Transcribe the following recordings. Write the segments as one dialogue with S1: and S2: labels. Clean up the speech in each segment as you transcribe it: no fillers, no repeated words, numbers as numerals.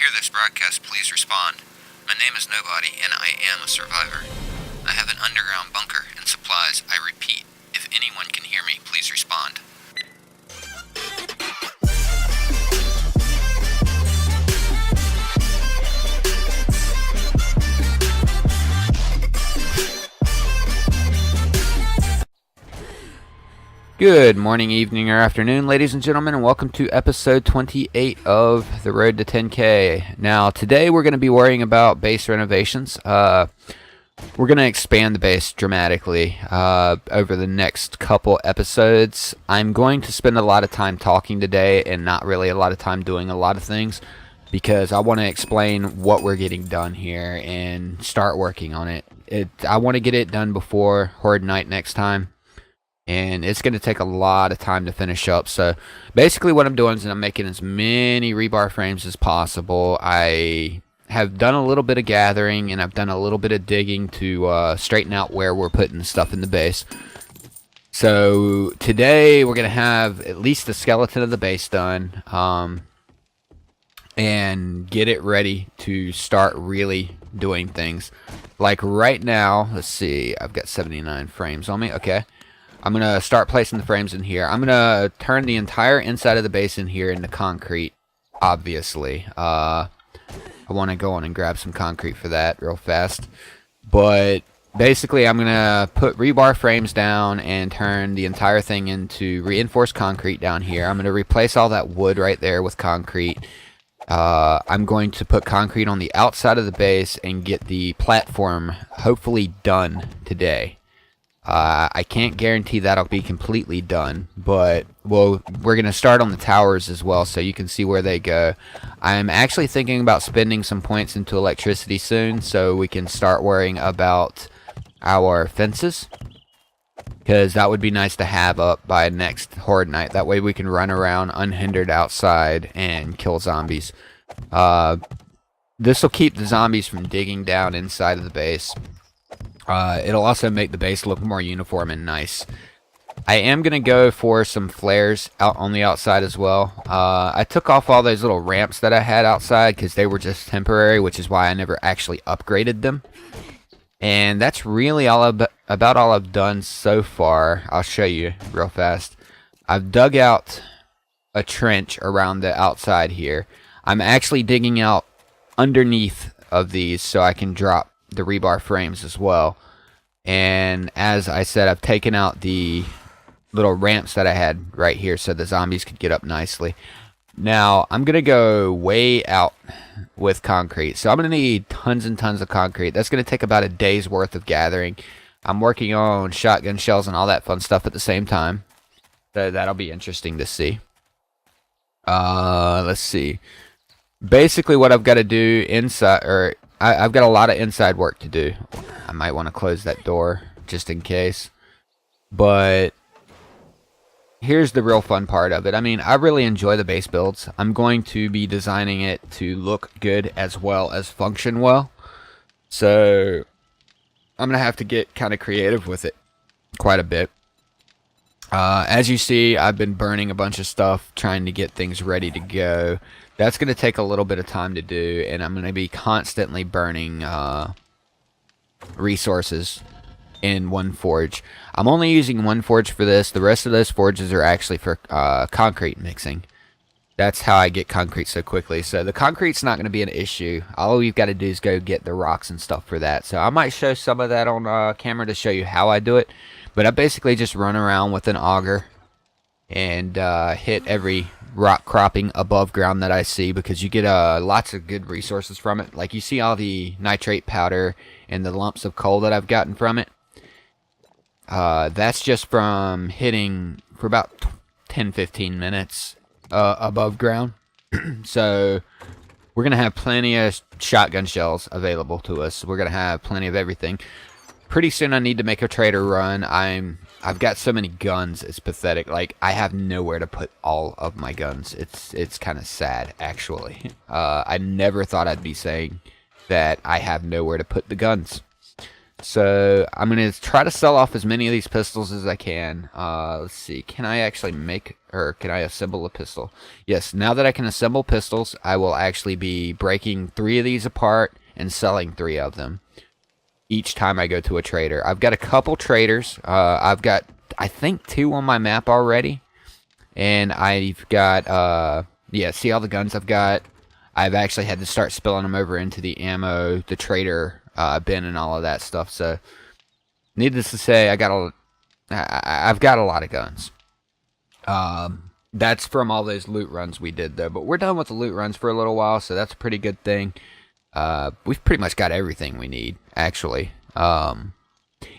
S1: hear this broadcast, please respond. My name is Nobody, and I am a survivor. I have an underground bunker and supplies. I repeat, if anyone can hear me, please respond. Good morning, evening, or afternoon, ladies and gentlemen, and welcome to episode 28 of the Road to 10K. Now, today we're going to be worrying about base renovations. We're going to expand the base dramatically over the next couple episodes. I'm going to spend a lot of time talking today and not really a lot of time doing a lot of things because I want to explain what we're getting done here and start working on it. I want to get it done before Horde Night next time. And it's going to take a lot of time to finish up. So basically what I'm doing is I'm making as many rebar frames as possible. I have done a little bit of gathering and I've done a little bit of digging to straighten out where we're putting stuff in the base. So today we're going to have at least the skeleton of the base done. And get it ready to start really doing things. Like right now, let's see, I've got 79 frames on me. Okay. I'm going to start placing the frames in here. I'm going to turn the entire inside of the base in here into concrete, obviously. I want to go on and grab some concrete for that real fast. But basically, I'm going to put rebar frames down and turn the entire thing into reinforced concrete down here. I'm going to replace all that wood right there with concrete. I'm going to put concrete on the outside of the base and get the platform hopefully done today. I can't guarantee that'll be completely done, but we're going to start on the towers as well so you can see where they go. I'm actually thinking about spending some points into electricity soon so we can start worrying about our fences, because that would be nice to have up by next Horde Night. That way we can run around unhindered outside and kill zombies. This will keep the zombies from digging down inside of the base. It'll also make the base look more uniform and nice. I am going to go for some flares out on the outside as well. I took off all those little ramps that I had outside because they were just temporary, which is why I never actually upgraded them. And that's really all about all I've done so far. I'll show you real fast. I've dug out a trench around the outside here. I'm actually digging out underneath of these so I can drop the rebar frames as well. And as I said, I've taken out the little ramps that I had right here so the zombies could get up nicely. Now I'm gonna go way out with concrete, so I'm gonna need tons and tons of concrete. That's gonna take about a day's worth of gathering. I'm working on shotgun shells and all that fun stuff at the same time, so that'll be interesting to see. Let's see. Basically what I've got to do inside, or I've got a lot of inside work to do. I might want to close that door just in case. But here's the real fun part of it. I mean, I really enjoy the base builds. I'm going to be designing it to look good as well as function well. So I'm going to have to get kind of creative with it quite a bit. As you see, I've been burning a bunch of stuff trying to get things ready to go. That's going to take a little bit of time to do, and I'm going to be constantly burning resources in one forge. I'm only using one forge for this. The rest of those forges are actually for concrete mixing. That's how I get concrete so quickly. So the concrete's not going to be an issue. All we've got to do is go get the rocks and stuff for that. So I might show some of that on camera to show you how I do it. But I basically just run around with an auger and hit every rock cropping above ground that I see, because you get lots of good resources from it. Like you see all the nitrate powder and the lumps of coal that I've gotten from it. That's just from hitting for about 10-15 minutes above ground. So we're going to have plenty of shotgun shells available to us. We're going to have plenty of everything. Pretty soon I need to make a trader run. I've got so many guns, it's pathetic. Like, I have nowhere to put all of my guns. It's kind of sad, actually. I never thought I'd be saying that I have nowhere to put the guns. So I'm going to try to sell off as many of these pistols as I can. Let's see. Can I actually can I assemble a pistol? Yes, now that I can assemble pistols, I will actually be breaking 3 of these apart and selling 3 of them each time I go to a trader. I've got a couple traders. I've got, I think, 2 on my map already. And I've got, yeah, see all the guns I've got? I've actually had to start spilling them over into the ammo, the trader bin, and all of that stuff. So, needless to say, I've got a lot of guns. That's from all those loot runs we did, though. But we're done with the loot runs for a little while, so that's a pretty good thing. We've pretty much got everything we need, actually.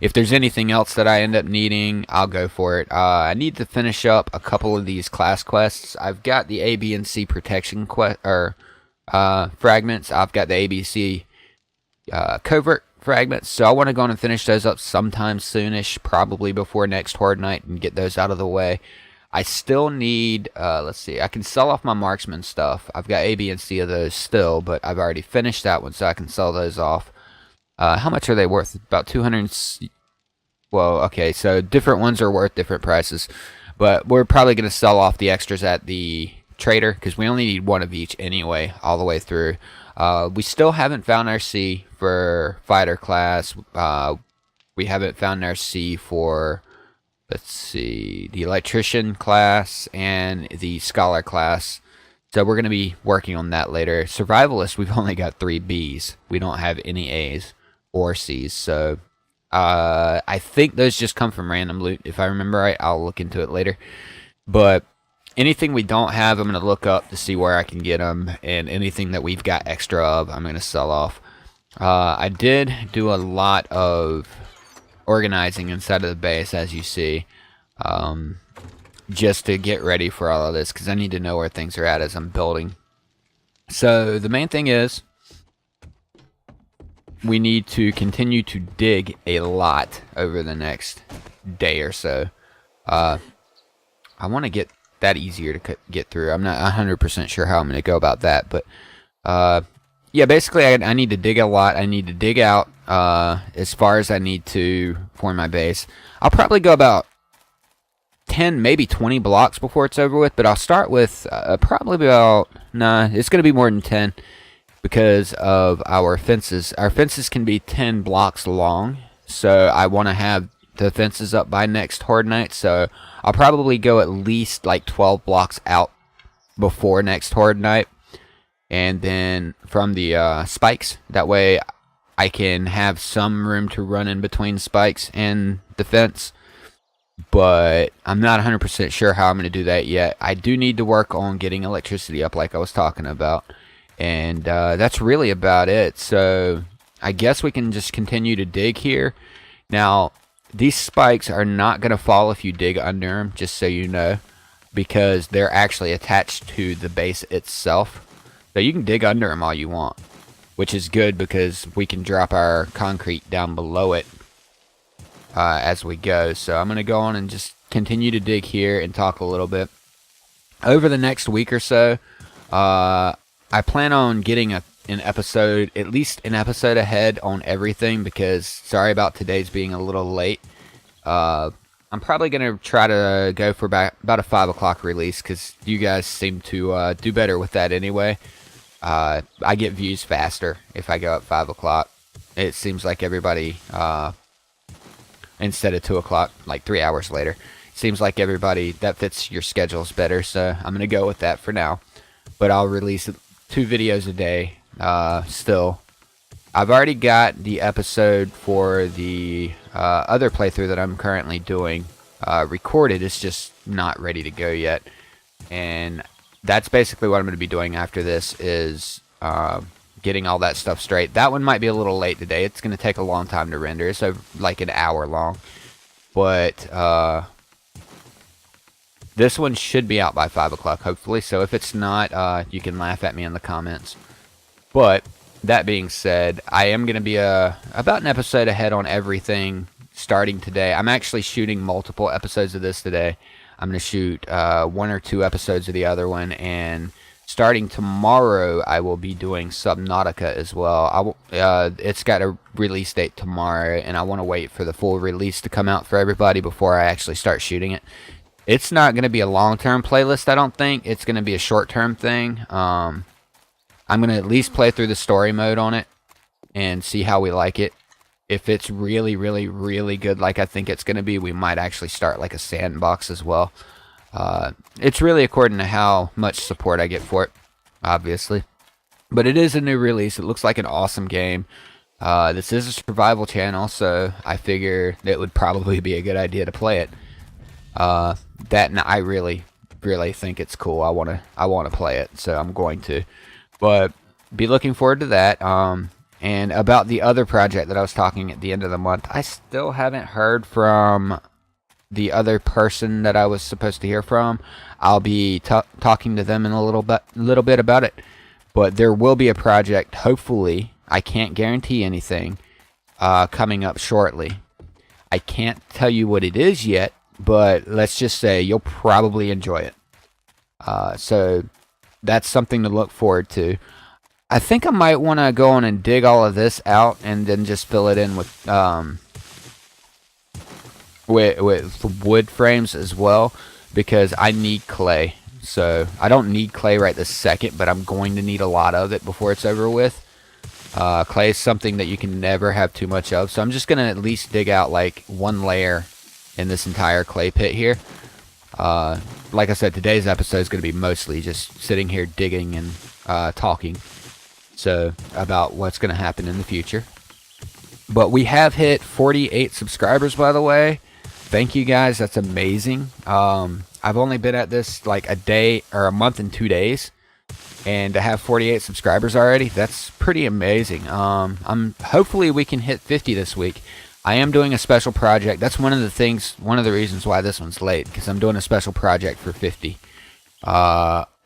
S1: If there's anything else that I end up needing, I'll go for it. I need to finish up a couple of these class quests. I've got the A, B, and C protection fragments. I've got the A, B, C covert fragments. So I want to go on and finish those up sometime soonish, probably before next Horde night, and get those out of the way. I still need, let's see, I can sell off my marksman stuff. I've got A, B, and C of those still, but I've already finished that one, so I can sell those off. How much are they worth? About 200. Well, okay, so different ones are worth different prices. But we're probably going to sell off the extras at the trader, because we only need 1 of each anyway, all the way through. We still haven't found our C for fighter class. We haven't found our C for, let's see, the electrician class and the scholar class. So we're going to be working on that later. Survivalist, we've only got 3 Bs. We don't have any As or C's. So I think those just come from random loot. If I remember right, I'll look into it later. But anything we don't have, I'm going to look up to see where I can get them. And anything that we've got extra of, I'm going to sell off. I did do a lot of organizing inside of the base, as you see. Just to get ready for all of this, because I need to know where things are at as I'm building. So the main thing is, we need to continue to dig a lot over the next day or so. I want to get that easier to get through. I'm not 100% sure how I'm going to go about that, but yeah, basically I need to dig a lot. I need to dig out as far as I need to for my base. I'll probably go about 10, maybe 20 blocks before it's over with, but I'll start with probably about, it's going to be more than 10 because of our fences. Our fences can be 10 blocks long, so I want to have the fences up by next Horde night, so I'll probably go at least like 12 blocks out before next Horde night, and then from the spikes, that way I can have some room to run in between spikes and the fence. But I'm not 100% sure how I'm going to do that yet. I do need to work on getting electricity up like I was talking about. And that's really about it. So I guess we can just continue to dig here. Now, these spikes are not going to fall if you dig under them, just so you know. Because they're actually attached to the base itself. So you can dig under them all you want. Which is good because we can drop our concrete down below it. As we go. So I'm going to go on and just continue to dig here and talk a little bit. Over the next week or so, I plan on getting at least an episode ahead on everything, because sorry about today's being a little late. I'm probably going to try to go for about a 5 o'clock release, because you guys seem to do better with that anyway. I get views faster if I go at 5 o'clock. It seems like everybody... instead of 2 o'clock, like 3 hours later. Seems like everybody, that fits your schedules better, so I'm going to go with that for now. But I'll release 2 videos a day still. I've already got the episode for the other playthrough that I'm currently doing recorded. It's just not ready to go yet. And that's basically what I'm going to be doing after this is... getting all that stuff straight. That one might be a little late today. It's going to take a long time to render. It's like an hour long. But this one should be out by 5 o'clock, hopefully. So if it's not, you can laugh at me in the comments. But that being said, I am going to be about an episode ahead on everything starting today. I'm actually shooting multiple episodes of this today. I'm going to shoot 1 or 2 episodes of the other one and starting tomorrow, I will be doing Subnautica as well. It's got a release date tomorrow, and I want to wait for the full release to come out for everybody before I actually start shooting it. It's not going to be a long-term playlist, I don't think. It's going to be a short-term thing. I'm going to at least play through the story mode on it and see how we like it. If it's really, really, really good like I think it's going to be, we might actually start like a sandbox as well. It's really according to how much support I get for it, obviously. But it is a new release. It looks like an awesome game. This is a survival channel, so I figure it would probably be a good idea to play it. And I really, really think it's cool. I wanna play it, so I'm going to. But be looking forward to that. And about the other project that I was talking at the end of the month, I still haven't heard from the other person that I was supposed to hear from. I'll be talking to them in a little bit about it. But there will be a project, hopefully. I can't guarantee anything, coming up shortly. I can't tell you what it is yet, but let's just say you'll probably enjoy it. So that's something to look forward to. I think I might want to go on and dig all of this out and then just fill it in with wood frames as well, because I need clay. So I don't need clay right this second, but I'm going to need a lot of it before it's over with. Clay is something that you can never have too much of, so I'm just going to at least dig out like one layer in this entire clay pit here. Like I said, today's episode is going to be mostly just sitting here digging and talking about what's going to happen in the future. But we have hit 48 subscribers, by the way. Thank you guys, that's amazing. I've only been at this like a month and 2 days, and to have 48 subscribers already, that's pretty amazing. Hopefully we can hit 50 this week. I am doing a special project. That's one of the reasons why this one's late, because I'm doing a special project for 50.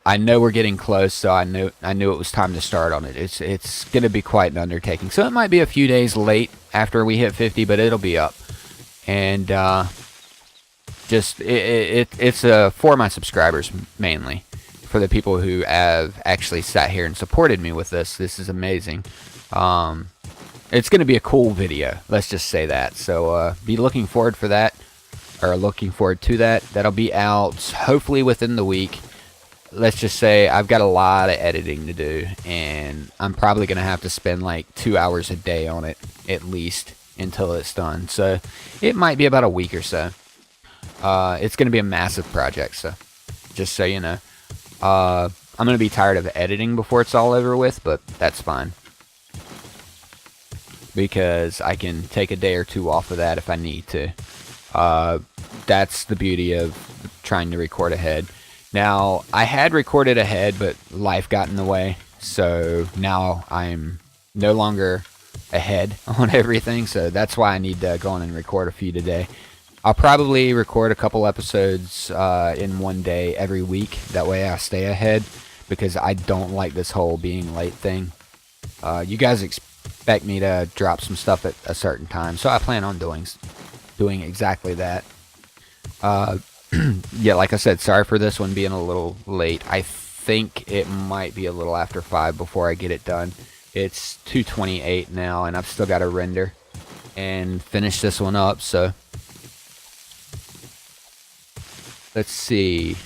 S1: I know we're getting close, so I knew it was time to start on it. It's going to be quite an undertaking. So it might be a few days late after we hit 50, but it'll be up. And it's for my subscribers mainly, for the people who have actually sat here and supported me with this. This is amazing. It's going to be a cool video, let's just say that. So be looking forward to that. That'll be out hopefully within the week. Let's just say I've got a lot of editing to do, and I'm probably going to have to spend like 2 hours a day on it at least until it's done. So it might be about a week or so. It's going to be a massive project, so just so you know. I'm going to be tired of editing before it's all over with, but that's fine, because I can take a day or two off of that if I need to. That's the beauty of trying to record ahead. Now, I had recorded ahead, but life got in the way, so now I'm no longer ahead on everything, so that's why I need to go on and record a few today. I'll probably record a couple episodes in one day every week. That way I stay ahead, because I don't like this whole being late thing. You guys expect me to drop some stuff at a certain time, so I plan on doing exactly that. Yeah, like I said, sorry for this one being a little late. I think it might be a little after 5 before I get it done. It's 2:28 now, and I've still got to render and finish this one up, so let's see.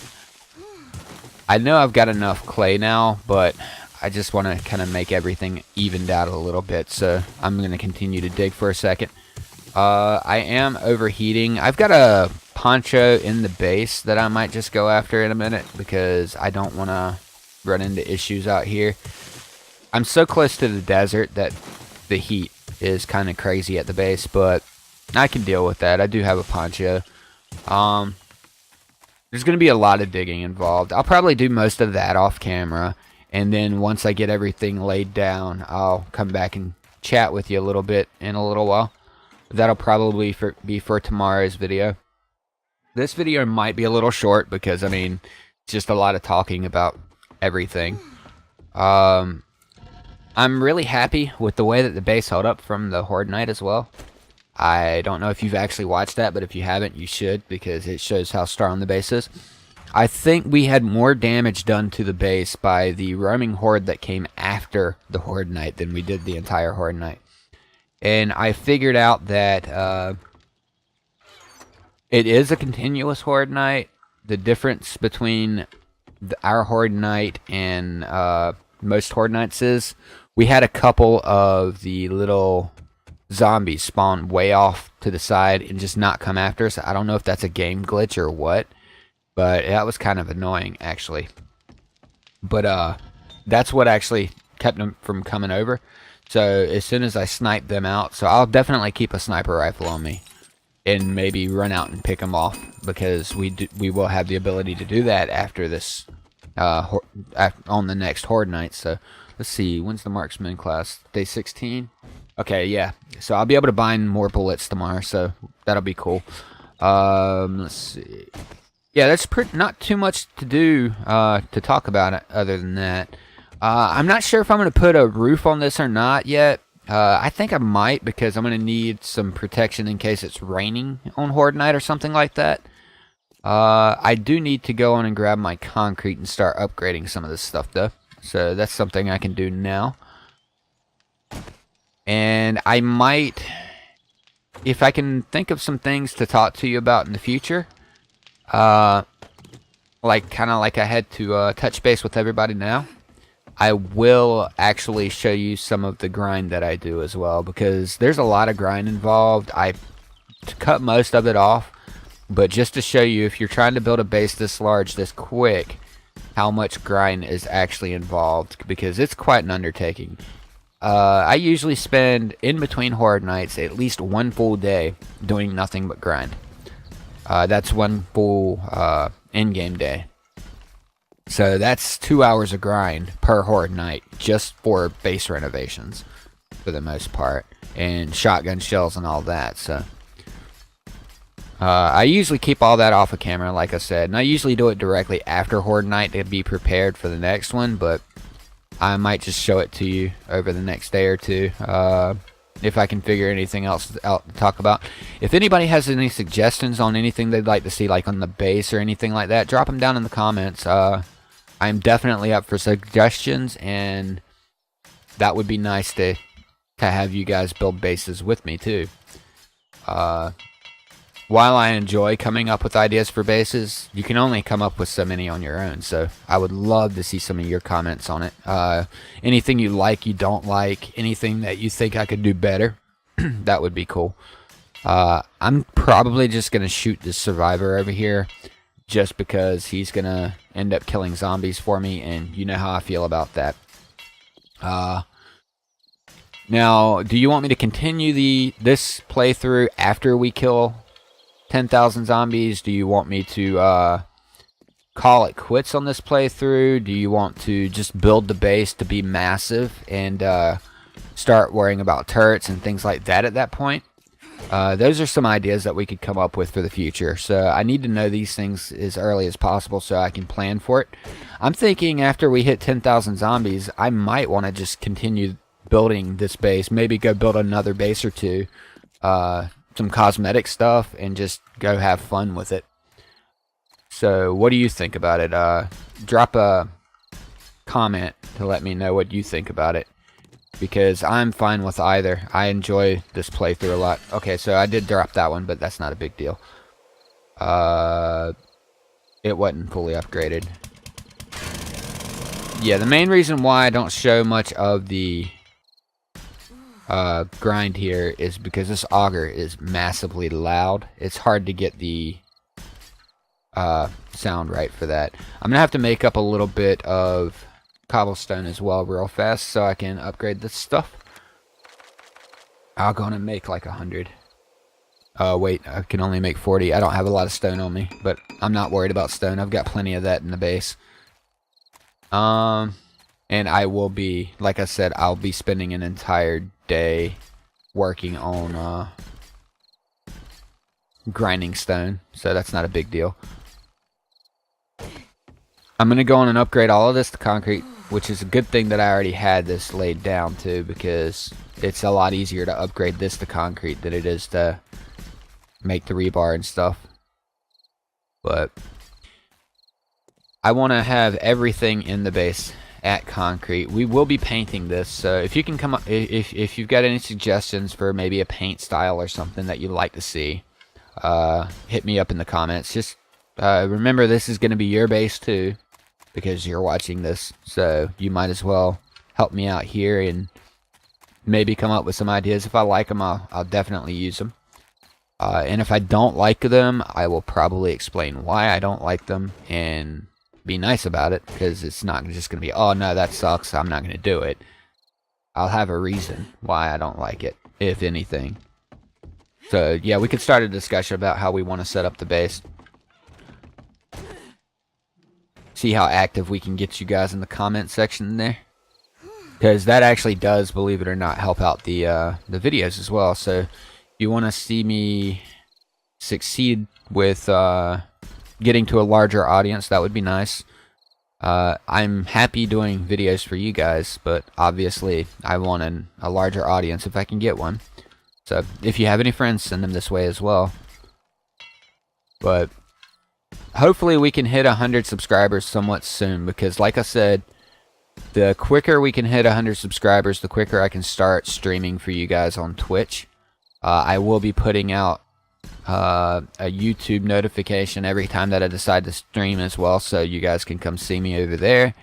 S1: I know I've got enough clay now, but I just want to kind of make everything evened out a little bit, so I'm going to continue to dig for a second. I am overheating. I've got a poncho in the base that I might just go after in a minute, because I don't want to run into issues out here. I'm so close to the desert that the heat is kind of crazy at the base, but I can deal with that. I do have a poncho. There's going to be a lot of digging involved. I'll probably do most of that off camera, and then once I get everything laid down, I'll come back and chat with you a little bit in a little while. That'll probably be for tomorrow's video. This video might be a little short, because I mean, it's just a lot of talking about everything. I'm really happy with the way that the base held up from the Horde night as well. I don't know if you've actually watched that, but if you haven't, you should, because it shows how strong the base is. I think we had more damage done to the base by the roaming horde that came after the horde night than we did the entire horde night. And I figured out that it is a continuous horde night. The difference between our horde night and most horde nights is we had a couple of the little zombies spawn way off to the side and just not come after us. I don't know if that's a game glitch or what, but that was kind of annoying actually. But that's what actually kept them from coming over. So as soon as I snipe them out, so I'll definitely keep a sniper rifle on me and maybe run out and pick them off, because we will have the ability to do that after this on the next horde night. So let's see, when's the marksman class? Day 16. Okay, yeah. So I'll be able to bind more bullets tomorrow, so that'll be cool. Let's see. Yeah, that's not too much to do to talk about it other than that. I'm not sure if I'm going to put a roof on this or not yet. I think I might, because I'm going to need some protection in case it's raining on horde night or something like that. I do need to go on and grab my concrete and start upgrading some of this stuff though. So that's something I can do now. And I might, if I can think of some things to talk to you about in the future, like kind of like I had to touch base with everybody now, I will actually show you some of the grind that I do as well, because there's a lot of grind involved. I cut most of it off, but just to show you, if you're trying to build a base this large, this quick, how much grind is actually involved, because it's quite an undertaking. I usually spend, in between horde nights, at least one full day doing nothing but grind. That's one full in-game day. So that's 2 hours of grind per horde night, just for base renovations, for the most part, and shotgun shells and all that. So I usually keep all that off of camera, like I said, and I usually do it directly after horde night to be prepared for the next one, but I might just show it to you over the next day or two, if I can figure anything else out to talk about. If anybody has any suggestions on anything they'd like to see, like on the base or anything like that, drop them down in the comments. I'm definitely up for suggestions, and that would be nice to have you guys build bases with me too. While I enjoy coming up with ideas for bases, you can only come up with so many on your own, so I would love to see some of your comments on it. Anything you like, you don't like, anything that you think I could do better, that would be cool. I'm probably just going to shoot this survivor over here, just because he's going to end up killing zombies for me, and you know how I feel about that. Now, do you want me to continue this playthrough after we kill 10,000 zombies? Do you want me to call it quits on this playthrough? Do you want to just build the base to be massive and start worrying about turrets and things like that at that point? Those are some ideas that we could come up with for the future. So I need to know these things as early as possible so I can plan for it. I'm thinking after we hit 10,000 zombies, I might want to just continue building this base. Maybe go build another base or two. Some cosmetic stuff, and just go have fun with it. So what do you think about it? Drop a comment to let me know what you think about it, because I'm fine with either. I enjoy this playthrough a lot. Okay, so I did drop that one, but that's not a big deal. It wasn't fully upgraded. Yeah, the main reason why I don't show much of the grind here is because this auger is massively loud. It's hard to get the sound right for that. I'm gonna have to make up a little bit of cobblestone as well real fast so I can upgrade this stuff. I'll go on and make like 100. Wait, I can only make 40. I don't have a lot of stone on me, but I'm not worried about stone. I've got plenty of that in the base. And I will be, like I said, I'll be spending an entire day working on grinding stone, so that's not a big deal. I'm gonna go on and upgrade all of this to concrete, which is a good thing that I already had this laid down too, because it's a lot easier to upgrade this to concrete than it is to make the rebar and stuff. But I want to have everything in the base at concrete. We will be painting this, so if you can come up, if you've got any suggestions for maybe a paint style or something that you'd like to see, hit me up in the comments. Just remember, this is going to be your base too, because you're watching this, so you might as well help me out here and maybe come up with some ideas. If I like them, I'll definitely use them. And if I don't like them, I will probably explain why I don't like them and be nice about it, because it's not just going to be, oh no, that sucks, I'm not going to do it. I'll have a reason why I don't like it, if anything. So yeah, we could start a discussion about how we want to set up the base. See how active we can get you guys in the comment section there, because that actually does, believe it or not, help out the videos as well. So if you want to see me succeed with getting to a larger audience, that would be nice. I'm happy doing videos for you guys, but obviously I want a larger audience if I can get one. So if you have any friends, send them this way as well. But hopefully we can hit 100 subscribers somewhat soon, because like I said, the quicker we can hit 100 subscribers, the quicker I can start streaming for you guys on Twitch. I will be putting out a YouTube notification every time that I decide to stream as well, so you guys can come see me over there,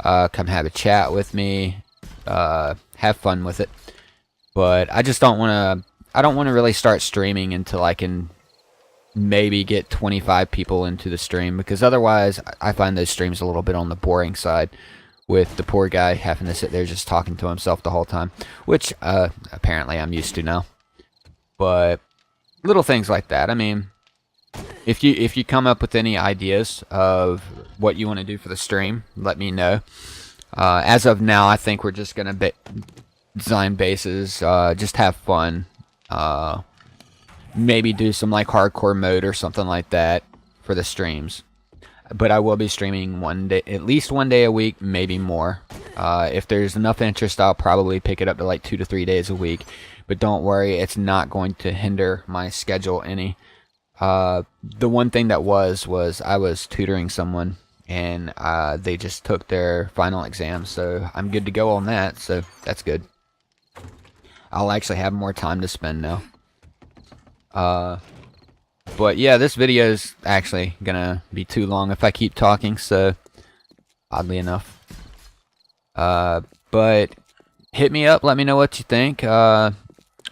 S1: come have a chat with me, have fun with it. But I just don't want to really start streaming until I can maybe get 25 people into the stream, because otherwise I find those streams a little bit on the boring side, with the poor guy having to sit there just talking to himself the whole time, which apparently I'm used to now. But little things like that. I mean, if you come up with any ideas of what you want to do for the stream, let me know. As of now, I think we're just gonna design bases, just have fun, maybe do some like hardcore mode or something like that for the streams. But I will be streaming one day, at least one day a week, maybe more. If there's enough interest, I'll probably pick it up to like 2 to 3 days a week. But don't worry, it's not going to hinder my schedule any. The one thing that was I was tutoring someone, and they just took their final exam, so I'm good to go on that, so that's good. I'll actually have more time to spend now. But yeah, this video is actually gonna be too long if I keep talking, so oddly enough. But hit me up, let me know what you think.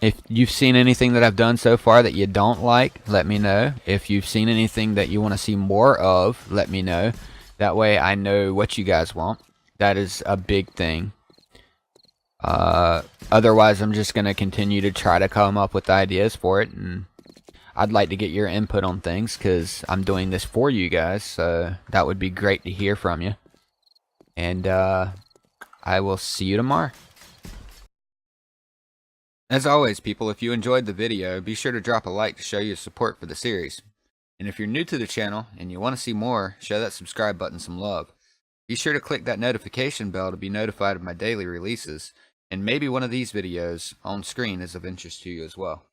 S1: If you've seen anything that I've done so far that you don't like, let me know. If you've seen anything that you want to see more of, let me know. That way I know what you guys want. That is a big thing. Otherwise, I'm just going to continue to try to come up with ideas for it. And I'd like to get your input on things, because I'm doing this for you guys. So that would be great to hear from you. And I will see you tomorrow. As always, people, if you enjoyed the video, be sure to drop a like to show your support for the series. And if you're new to the channel and you want to see more, show that subscribe button some love. Be sure to click that notification bell to be notified of my daily releases, and maybe one of these videos on screen is of interest to you as well.